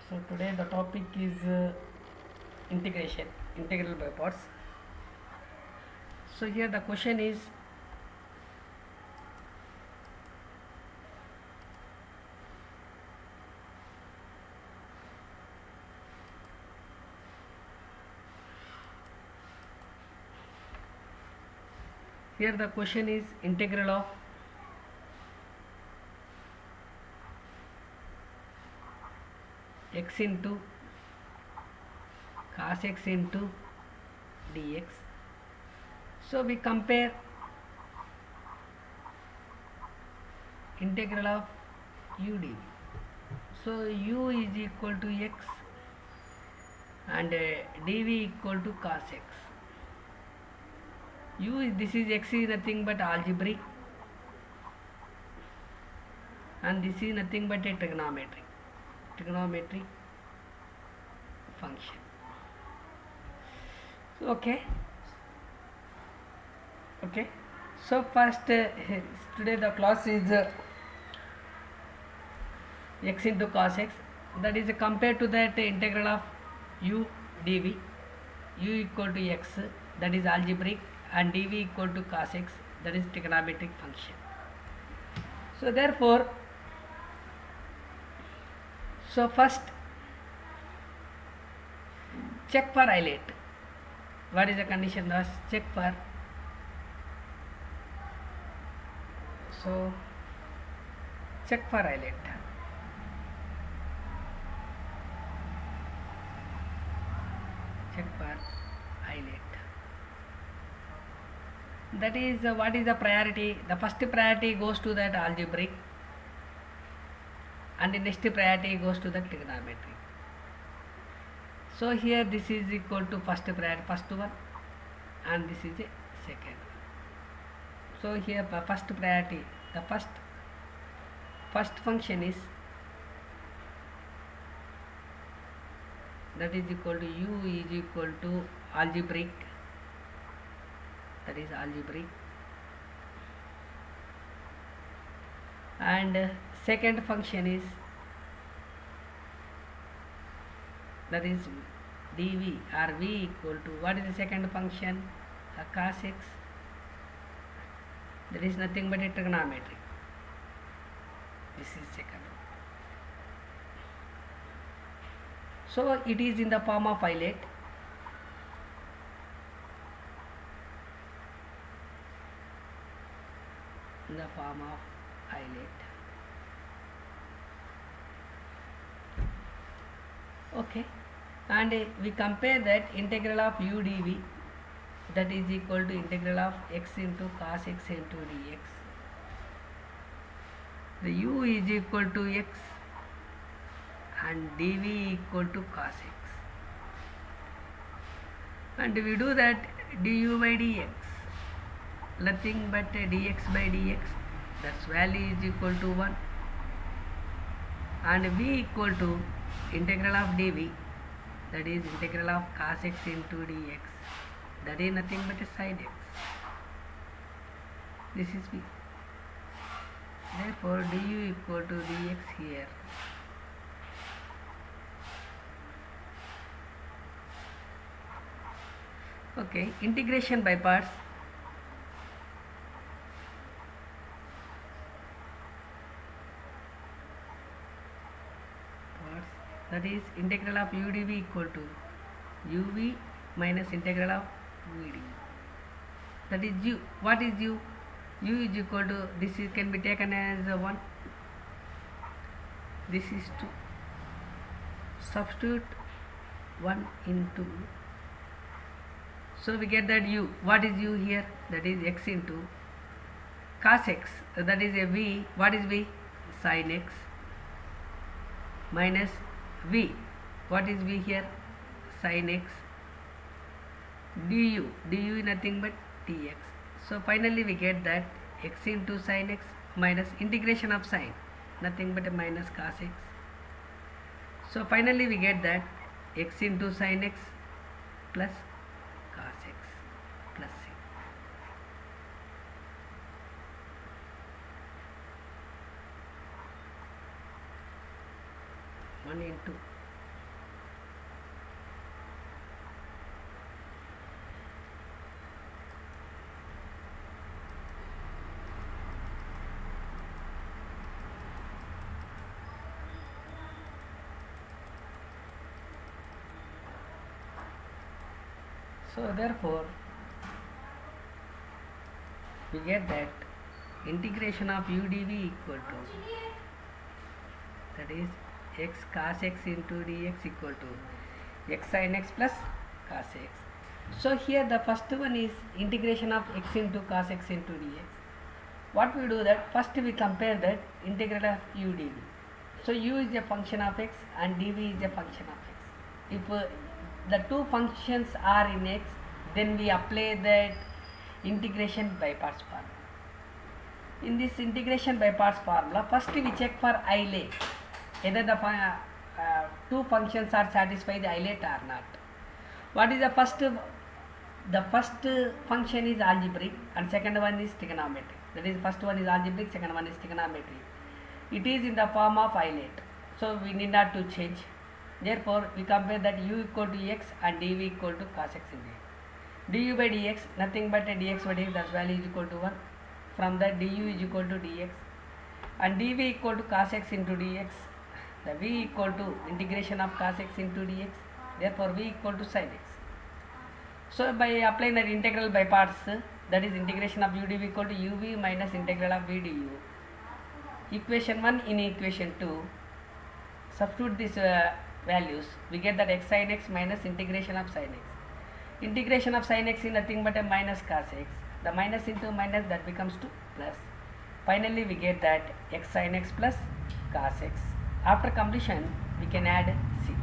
So today the topic is integration, integral by parts. So here the question is, integral of x into cos x into dx. So we compare integral of u dv. So u is equal to x and dv equal to cos x. This is x is nothing but algebraic and this is nothing but a trigonometric function. Okay. So first today the class is x into cos x, that is compared to that integral of u dv. U equal to x, that is algebraic, and dv equal to cos x, that is trigonometric function. So therefore, first check for highlight. What is the condition? Check for. So check for highlight. Check for highlight. That is what is the priority? The first priority goes to that algebraic and the next priority goes to the trigonometry. So here this is equal to first priority, first one, and this is a second. So here first priority, the first function is, that is equal to u is equal to algebraic, that is algebraic, and second function is, that is dv or v equal to, what is the second function? Cos x, that is nothing but a trigonometry. This is second. So it is in the form of highlight. In the form of highlight. Okay, and we compare that integral of u dv, that is equal to integral of x into cos x into dx. The u is equal to x and dv equal to cos x, and we do that du by dx, nothing but dx by dx, that's value is equal to 1, and v equal to integral of dv, that is integral of cos x into dx, that is nothing but a sin x. This is v. Therefore du equal to dx here. Okay, integration by parts. That is integral of u dv equal to uv minus integral of v dv. That is u. What is u? U is equal to, this can be taken as 1. This is 2. Substitute 1 into. So we get that u. What is u here? That is x into cos x. That is a v. What is v? Sin x minus v. What is v here? Sin x du. Du is nothing but dx. So finally we get that x into sin x minus integration of sin, nothing but a minus cos x. So finally we get that x into sin x plus cos x plus c. One into So therefore we get that integration of u dv equal to, that is x cos x into dx equal to x sin x plus cos x. So here the first one is integration of x into cos x into dx. What we do that first we compare that integral of u dv. So u is a function of x and dv is a function of x. If the two functions are in x, then we apply that integration by parts formula. In this integration by parts formula, first we check for isolate, either the two functions are satisfy the isolate or not. What is the first? The first function is algebraic and second one is trigonometric. That is, first one is algebraic, second one is trigonometric. It is in the form of isolate, so we need not to change. Therefore, we compare that u equal to x and dv equal to cos x into x. Du by dx, nothing but a dx by dx, that value is equal to 1. From that, du is equal to dx and dv equal to cos x into dx. The v equal to integration of cos x into dx. Therefore, v equal to sin x. So by applying that integral by parts, that is integration of u dv equal to uv minus integral of v du. Equation 1 in equation 2, substitute these values, we get that x sin x minus integration of sin x. Integration of sin x is nothing but a minus cos x. The minus into minus, that becomes to plus. Finally we get that x sin x plus cos x. After completion we can add 6.